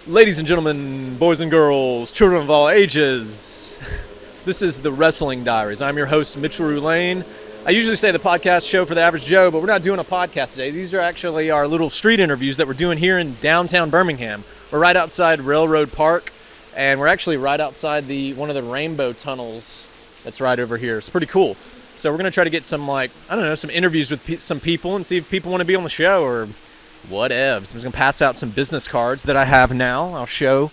Ladies and gentlemen, boys and girls, children of all ages, this is the Wrestling Diaries. I'm your host, Mitchell Roulane. I usually say the podcast show for the average Joe, but we're not doing a podcast today. These are actually our little street interviews that we're doing here in downtown Birmingham. We're right outside Railroad Park, and we're actually right outside one of the rainbow tunnels that's right over here. It's pretty cool. So we're going to try to get some, some interviews with some people and see if people want to be on the show or whatevs. I'm just going to pass out some business cards that I have now. I'll show.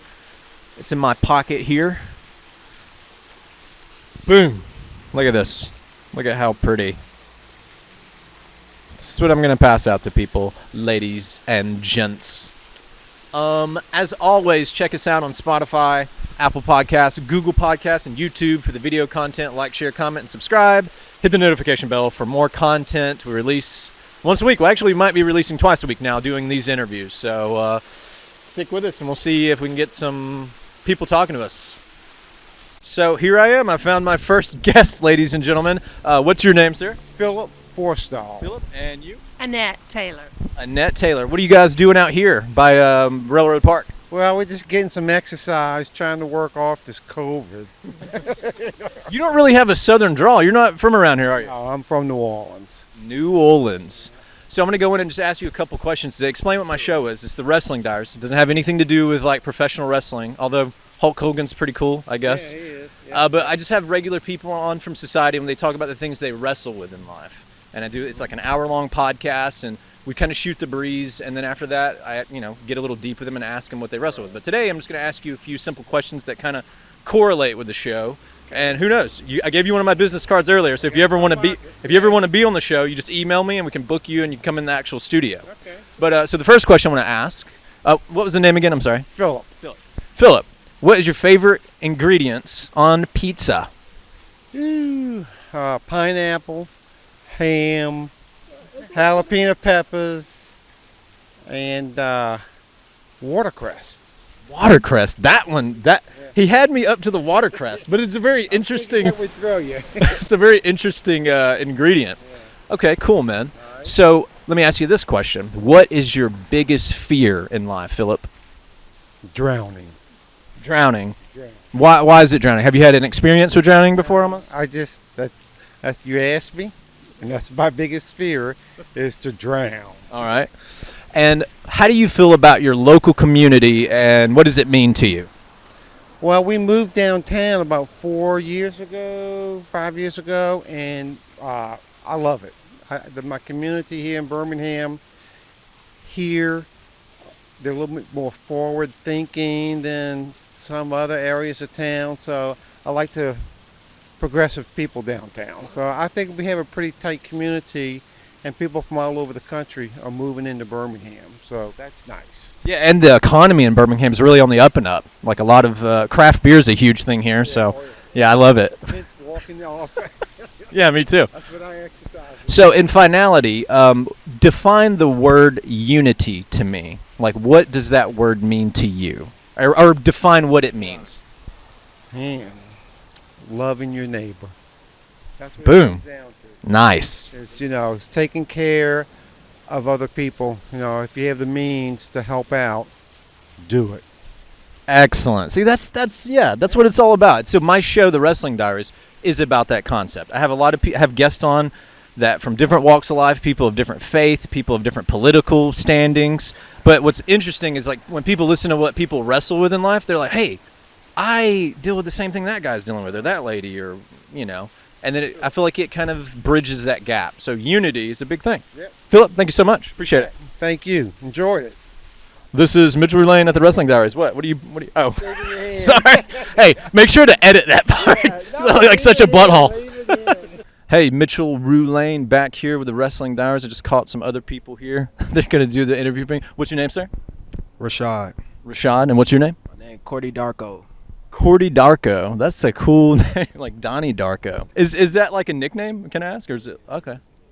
It's in my pocket here. Boom. Look at this. Look at how pretty. This is what I'm going to pass out to people, ladies and gents. As always, check us out on Spotify, Apple Podcasts, Google Podcasts, and YouTube for the video content. Like, share, comment, and subscribe. Hit the notification bell for more content. We release once a week. Well, actually, we might be releasing twice a week now doing these interviews. So stick with us, and we'll see if we can get some people talking to us. So here I am. I found my first guest, ladies and gentlemen. What's your name, sir? Philip Forstall. Philip, and you? Annette Taylor. Annette Taylor. What are you guys doing out here by Railroad Park? Well, we're just getting some exercise, trying to work off this COVID. You don't really have a southern drawl. You're not from around here, are you? No, I'm from New Orleans. New Orleans. So I'm going to go in and just ask you a couple questions to explain what my show is. It's the Wrestling Diaries. It doesn't have anything to do with like professional wrestling, although Hulk Hogan's pretty cool, I guess. Yeah, he is. Yeah. But I just have regular people on from society when they talk about the things they wrestle with in life. And it's like an hour-long podcast, and we kind of shoot the breeze, and then after that, I get a little deep with them and ask them what they wrestle with. But today, I'm just going to ask you a few simple questions that kind of correlate with the show. And who knows? I gave you one of my business cards earlier, so if you ever want to be on the show, you just email me, and we can book you, and you can come in the actual studio. Okay. But so the first question I want to ask, what was the name again? I'm sorry. Philip. Philip, what is your favorite ingredients on pizza? Pineapple, ham, jalapeno peppers, and watercrest. Watercrest. That one. He had me up to the watercrest, but it's a very interesting. That would throw you. It's a very interesting ingredient. Yeah. Okay, cool, man. Right. So let me ask you this question: what is your biggest fear in life, Philip? Drowning. Drowning. Why is it drowning? Have you had an experience with drowning before, almost? That's you asked me, and that's my biggest fear is to drown. All right. And how do you feel about your local community, and what does it mean to you? Well, we moved downtown about 5 years ago, and I love it. My community here in Birmingham, they're a little bit more forward thinking than some other areas of town, so I like the progressive people downtown. So I think we have a pretty tight community, and people from all over the country are moving into Birmingham, so that's nice. Yeah, and the economy in Birmingham is really on the up and up. Like a lot of craft beer is a huge thing here, yeah, I love it. Kids walking off. Yeah, me too. That's what I exercise. So in finality, define the word unity to me. Like, what does that word mean to you? Or define what it means. Man, loving your neighbor. That's what Boom. it comes down to. Nice. It's taking care of other people. If you have the means to help out, do it. Excellent. See, that's what it's all about. So my show, The Wrestling Diaries, is about that concept. I have a lot of have guests on that from different walks of life, people of different faith, people of different political standings. But what's interesting is like when people listen to what people wrestle with in life, they're like, hey, I deal with the same thing that guy's dealing with, or that lady, or, and then I feel like it kind of bridges that gap. So unity is a big thing. Yep. Philip, thank you so much. Appreciate it. Thank you. Enjoyed it. This is Mitchell Roulane at the Wrestling Diaries. What do you, oh, sorry. Hey, make sure to edit that part. I look like such a butthole. Hey, Mitchell Roulane back here with the Wrestling Diaries. I just caught some other people here. They're going to do the interview thing. What's your name, sir? Rashad. Rashad, and what's your name? My name Cordy Darko. Cordy Darko. That's a cool name, like Donnie Darko. Is that like a nickname, can I ask, or is it?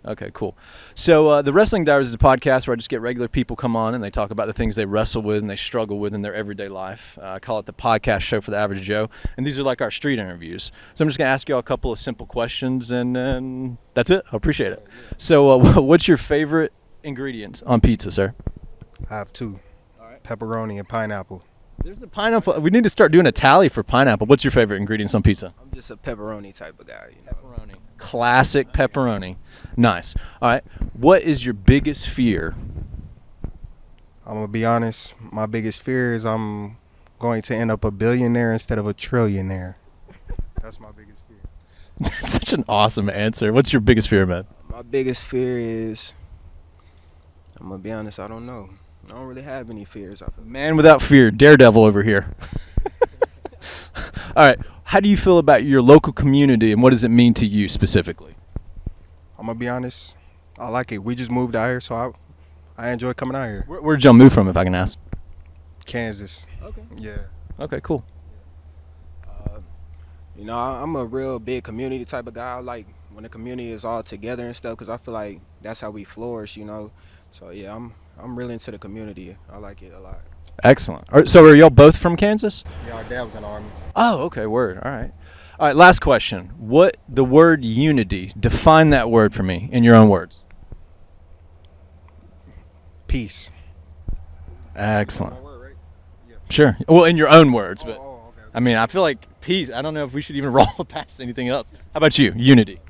Okay, cool. So the Wrestling Diaries is a podcast where I just get regular people come on and they talk about the things they wrestle with and they struggle with in their everyday life. I call it the podcast show for the average Joe, and these are like our street interviews. So I'm just going to ask you all a couple of simple questions, and that's it. I appreciate it. So what's your favorite ingredients on pizza, sir? I have two. All right. Pepperoni and pineapple. There's a pineapple. We need to start doing a tally for pineapple. What's your favorite ingredients on pizza? I'm just a pepperoni type of guy. Pepperoni. Classic pepperoni. Nice. All right. What is your biggest fear? I'm gonna be honest. My biggest fear is I'm going to end up a billionaire instead of a trillionaire. That's my biggest fear. That's such an awesome answer. What's your biggest fear, man? My biggest fear is, I'm gonna be honest, I don't know. I don't really have any fears. I feel. Man without fear, daredevil over here. All right. How do you feel about your local community, and what does it mean to you specifically? I'm gonna be honest. I like it. We just moved out here, so I enjoy coming out here. Where did y'all move from, if I can ask? Kansas. Okay. Yeah. Okay, cool. I'm a real big community type of guy. I like when the community is all together and stuff, because I feel like that's how we flourish, So yeah, I'm really into the community. I like it a lot. Excellent. So are y'all both from Kansas? Yeah, our dad was in the Army. Oh, okay, word. All right. All right, last question. What the word unity, define that word for me in your own words. Peace. Excellent. My word, right? Yeah. Sure. Well, in your own words, but Okay. I mean, I feel like peace. I don't know if we should even roll past anything else. How about you? Unity.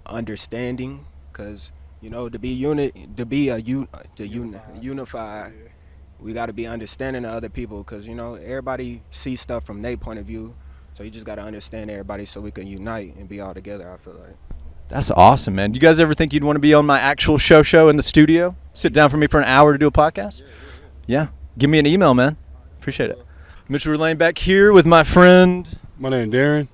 Understanding, because to be unified, we got to be understanding of other people, because everybody sees stuff from their point of view, so you just got to understand everybody so we can unite and be all together. I feel like That's awesome, man. Do you guys ever think you'd want to be on my actual show in the studio? Sit down for me for an hour to do a podcast? Yeah. Give me an email, man. Appreciate it. Mitchell Lane back here with my friend My name Darren.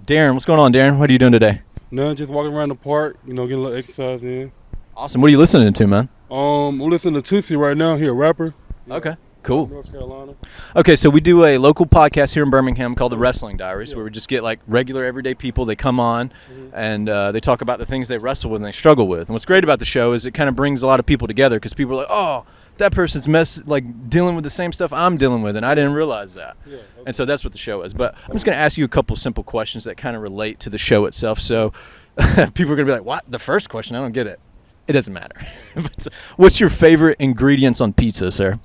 Darren. What's going on, Darren? What are you doing today? None, just walking around the park, getting a little exercise in. Awesome. What are you listening to, man? I'm listening to Tootsie right now. He a rapper. Yeah. Okay. Cool. North Carolina. Okay, so we do a local podcast here in Birmingham called The Wrestling Diaries, where we just get like regular everyday people. They come on and they talk about the things they wrestle with and they struggle with. And what's great about the show is it kind of brings a lot of people together, because people are like, oh, that person's dealing with the same stuff I'm dealing with, and I didn't realize that. Yeah, okay. And so that's what the show is. But I'm just going to ask you a couple simple questions that kind of relate to the show itself. So people are going to be like, what? The first question? I don't get it. It doesn't matter. But what's your favorite ingredients on pizza, sir?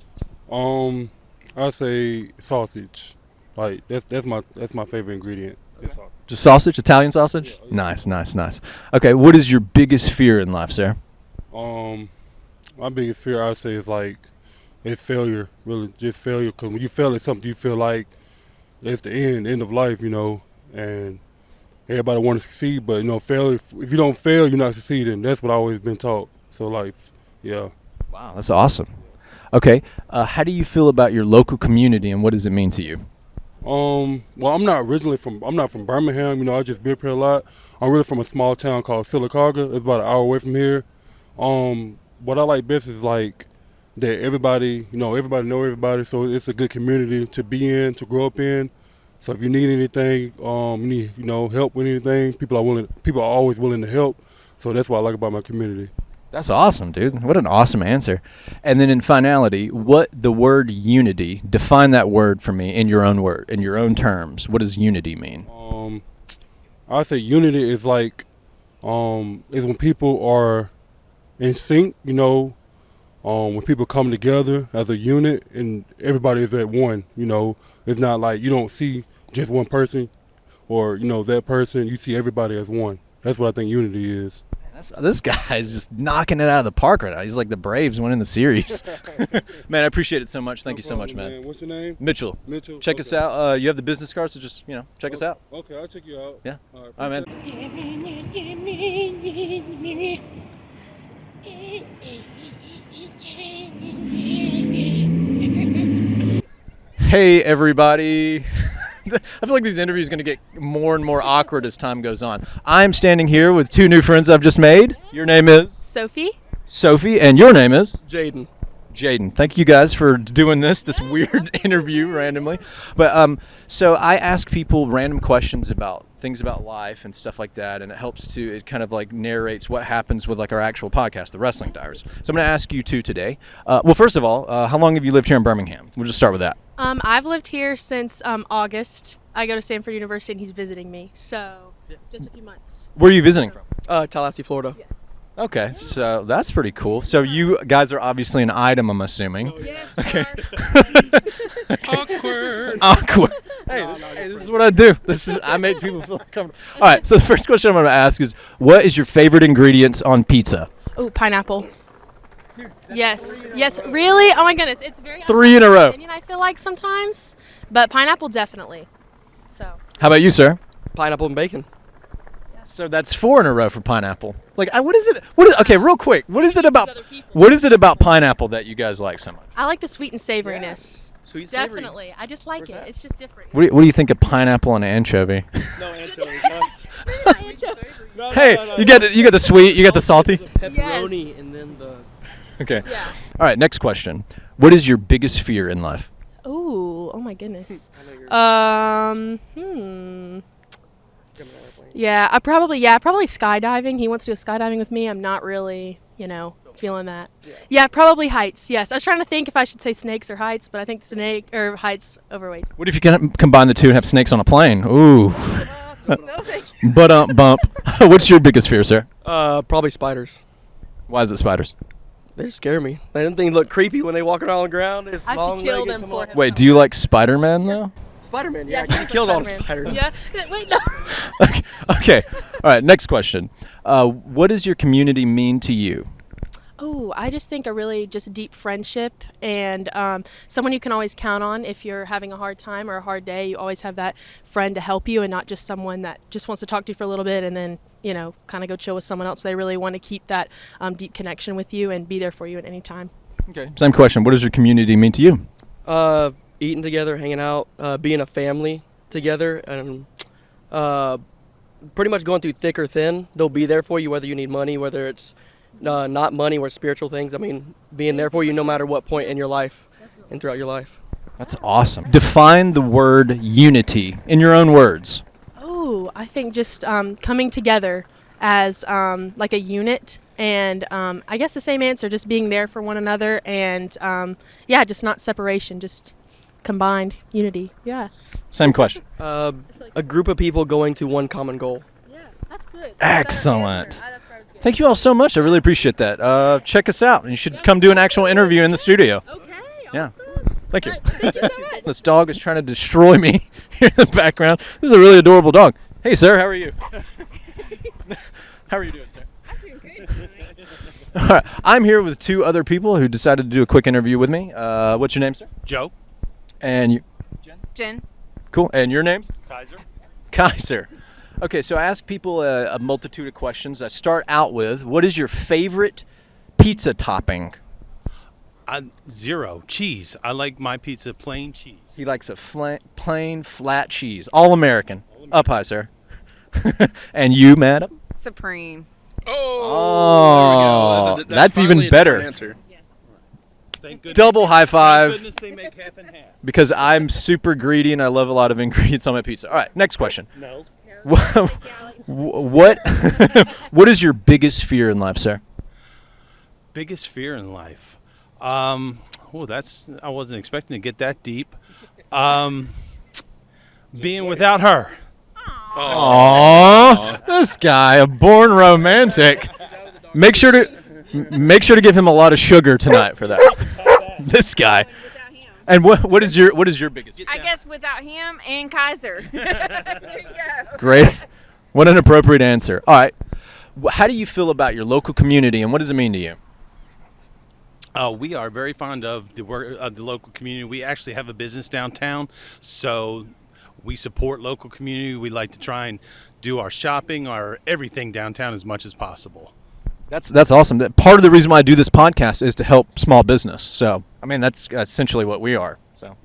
I say sausage. Like that's my favorite ingredient. Okay. Sausage. Just sausage, Italian sausage? Yeah. Nice. Okay, what is your biggest fear in life, sir? My biggest fear, I say, is failure. Really, just failure. Because when you fail at something, you feel like it's the end of life, and everybody want to succeed, but failure. If you don't fail, you're not succeeding. That's what I've always been taught. So yeah. Wow, that's awesome. Okay, how do you feel about your local community, and what does it mean to you? Well, I'm not from Birmingham. I just been up here a lot. I'm really from a small town called Sylacauga. It's about an hour away from here. What I like best is that everybody know everybody, so it's a good community to be in, to grow up in. So if you need anything, you need help with anything, people are always willing to help. So that's what I like about my community. That's awesome, dude. What an awesome answer. And then in finality, what the word unity, define that word for me in your own terms. What does unity mean? I say unity is is when people are in sync, when people come together as a unit and everybody is at one, it's not like you don't see just one person or, that person, you see everybody as one. That's what I think unity is. This guy is just knocking it out of the park right now. He's like the Braves winning the series. Man, I appreciate it so much. Thank you so much, man. What's your name? Mitchell. Mitchell. Check us out. You have the business card, so just, check us out. Okay, I'll check you out. Yeah. All All right, man. Hey, everybody. I feel like these interviews are going to get more and more awkward as time goes on. I'm standing here with two new friends I've just made. Your name is? Sophie. Sophie, and your name is? Jaden. Jaden. Thank you guys for doing this weird interview randomly. But so I ask people random questions about things about life and stuff like that, and it kind of narrates what happens with our actual podcast, The Wrestling Diaries. So I'm going to ask you two today. Well, first of all, how long have you lived here in Birmingham? We'll just start with that. I've lived here since August. I go to Stanford University and he's visiting me, so just a few months. Where are you visiting from? Tallahassee, Florida. Yes. Okay, so that's pretty cool. So you guys are obviously an item, I'm assuming. Yes, Okay. Awkward. Awkward. Hey, this is what I do. I make people feel comfortable. All right, so the first question I'm going to ask is, what is your favorite ingredients on pizza? Oh, pineapple. Yes. Yes. Really? Oh my goodness. It's very 3 in a row. opinion, I feel like sometimes, but pineapple definitely. So. How about you, sir? Pineapple and bacon. So that's 4 in a row for pineapple. Like, what is it? Okay, real quick. What is it about? Other people. What is it about pineapple that you guys like so much? I like the sweet and savoriness. Sweet savory. Definitely. I just like it. It's just different. What do you think of pineapple and anchovy? No anchovy. Hey, you get the sweet, you get the salty. Pepperoni Yes. and then the. Okay. Yeah. All right, next question. What is your biggest fear in life? Ooh. Oh my goodness. I know you're jumping out of a plane. Yeah, probably skydiving. He wants to go skydiving with me. I'm not really, feeling that. Yeah, probably heights. Yes. I was trying to think if I should say snakes or heights, but I think snake or heights overweights. What if you can combine the two and have snakes on a plane? Ooh. No, thank you. But bump. What's your biggest fear, sir? Probably spiders. Why is it spiders? They scare me. Them things look creepy when they walk around on the ground. It's I have to long kill legged, them come for on. him. Wait, do you like Spider-Man though? Spider-Man. Yeah, he's you a killed all the Spider-Man. spiders. Yeah. Wait, no. Okay. All right, next question. What does your community mean to you? Oh, I just think a really just deep friendship and someone you can always count on if you're having a hard time or a hard day. You always have that friend to help you and not just someone that just wants to talk to you for a little bit and then, kind of go chill with someone else. But they really want to keep that deep connection with you and be there for you at any time. Okay. Same question. What does your community mean to you? Eating together, hanging out, being a family together, and pretty much going through thick or thin. They'll be there for you whether you need money, whether it's not money or spiritual things. I mean, being there for you no matter what point in your life and throughout your life. That's awesome. Define the word unity in your own words. Oh, I think just coming together as like a unit and I guess the same answer, just being there for one another and just not separation, just combined unity. Yeah. Same question. A group of people going to one common goal. Yeah, that's good. Excellent. Thank you all so much. I really appreciate that. Check us out. You should come do an actual interview in the studio. Okay. Yeah. Awesome. Thank you. All right, thank you so much. This dog is trying to destroy me here in the background. This is a really adorable dog. Hey, sir, how are you? How are you doing, sir? I'm doing great tonight. All right. I'm here with 2 other people who decided to do a quick interview with me. What's your name, sir? Joe. And you? Jen. Cool. And your name? Kaiser. Kaiser. Okay, so I ask people a multitude of questions. I start out with, what is your favorite pizza topping? 0 cheese. I like my pizza plain cheese. He likes a plain, flat cheese. All American. Up high, sir. And you, madam? Supreme. Oh, that's even better. Thank goodness. Double high five. Thank goodness they make half and half. Because I'm super greedy and I love a lot of ingredients on my pizza. All right, next question. No. What what is your biggest fear in life, sir? Biggest fear in life. I wasn't expecting to get that deep. Being without her. Aww, this guy, a born romantic. Make sure to give him a lot of sugar tonight for that. This guy. Without him. And what is your biggest? I guess without him and Kaiser. There you go. Great. What an appropriate answer. All right. How do you feel about your local community and what does it mean to you? We are very fond of the work of the local community. We actually have a business downtown, so we support local community. We like to try and do our shopping, our everything downtown as much as possible. That's awesome. That part of the reason why I do this podcast is to help small business. So, I mean, that's essentially what we are. So,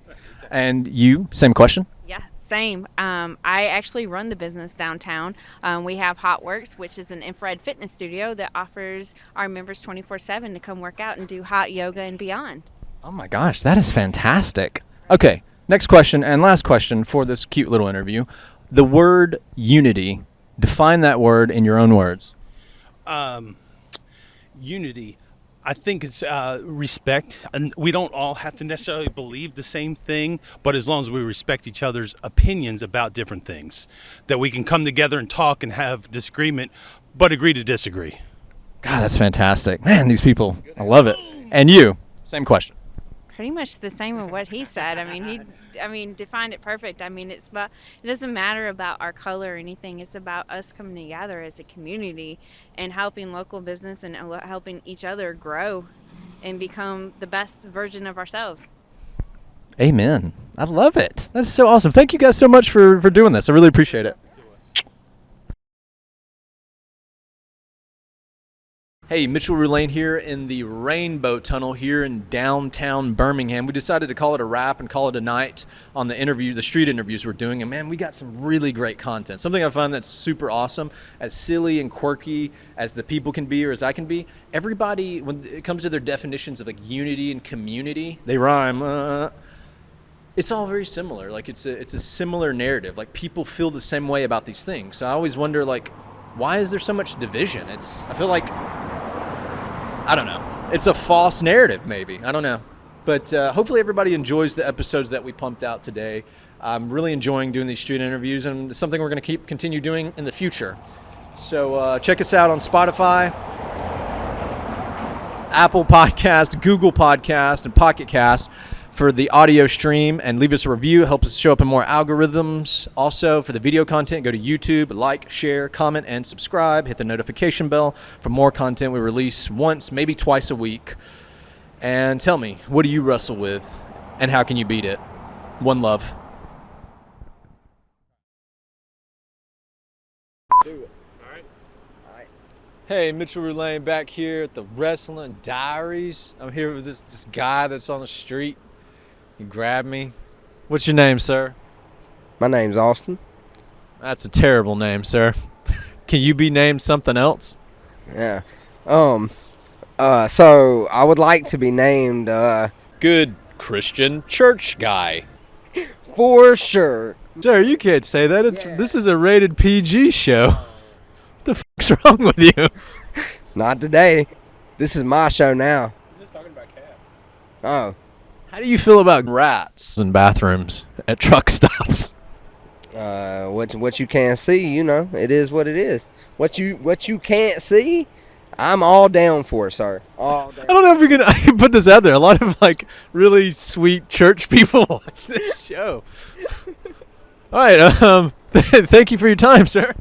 and you, same question? Yeah, same. I actually run the business downtown. We have Hot Works, which is an infrared fitness studio that offers our members 24/7 to come work out and do hot yoga and beyond. Oh my gosh, that is fantastic. Okay, next question and last question for this cute little interview. The word unity, define that word in your own words. Unity, I think it's respect, and we don't all have to necessarily believe the same thing, but as long as we respect each other's opinions about different things, that we can come together and talk and have disagreement, but agree to disagree. God, that's fantastic. Man, these people, I love it. And you, same question. Pretty much the same of what he said. I mean, defined it perfect. I mean, it doesn't matter about our color or anything. It's about us coming together as a community and helping local business and helping each other grow and become the best version of ourselves. Amen. I love it. That's so awesome. Thank you guys so much for doing this. I really appreciate it. Hey, Mitchell Roulane here in the Rainbow Tunnel here in downtown Birmingham. We decided to call it a wrap and call it a night on the street interviews we're doing. And man, we got some really great content. Something I find that's super awesome, as silly and quirky as the people can be or as I can be. Everybody, when it comes to their definitions of like unity and community, they rhyme. It's all very similar. Like it's a similar narrative. Like people feel the same way about these things. So I always wonder, like, why is there so much division? I feel like, I don't know. It's a false narrative, maybe. I don't know. But hopefully everybody enjoys the episodes that we pumped out today. I'm really enjoying doing these street interviews, and it's something we're going to continue doing in the future. So check us out on Spotify, Apple Podcast, Google Podcast, and Pocket Cast for the audio stream, and leave us a review. It helps us show up in more algorithms. Also, for the video content, go to YouTube, like, share, comment, and subscribe. Hit the notification bell for more content we release once, maybe twice a week. And tell me, what do you wrestle with, and how can you beat it? One love. Hey, Mitchell Roulane back here at the Wrestling Diaries. I'm here with this guy that's on the street. He grabbed me. What's your name, sir? My name's Austin. That's a terrible name, sir. Can you be named something else? Yeah. So I would like to be named, Good Christian church guy. for sure. Sir, you can't say that. This is a rated PG show. What the fuck's wrong with you? Not today. This is my show now. He's just talking about cats. Oh. How do you feel about rats in bathrooms at truck stops? What you can't see, you know, it is what it is. What you can't see, I'm all down for, sir. All down. I don't know if I can put this out there. A lot of like really sweet church people watch this show. All right, thank you for your time, sir.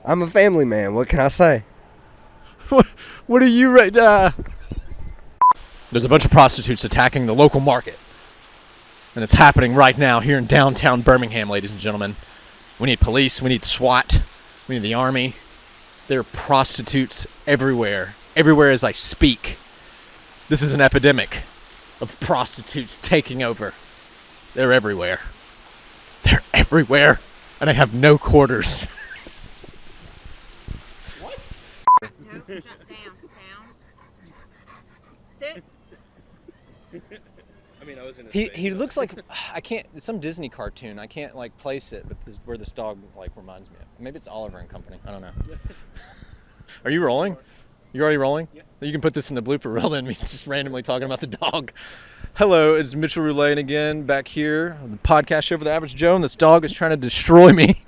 I'm a family man. What can I say? What are you right now? There's a bunch of prostitutes attacking the local market. And it's happening right now here in downtown Birmingham, ladies and gentlemen. We need police, we need SWAT, we need the army. There are prostitutes everywhere. Everywhere as I speak. This is an epidemic of prostitutes taking over. They're everywhere. They're everywhere. And I have no quarters. Jump down. Sit. I mean, he looks like I can't. It's some Disney cartoon. I can't like place it, but this is where this dog like reminds me of. Maybe it's Oliver and Company. I don't know. Are you rolling? You already rolling? Yeah. You can put this in the blooper reel. Then me just randomly talking about the dog. Hello, it's Mitchell Roulane again, back here on the podcast show for the Average Joe, and this dog is trying to destroy me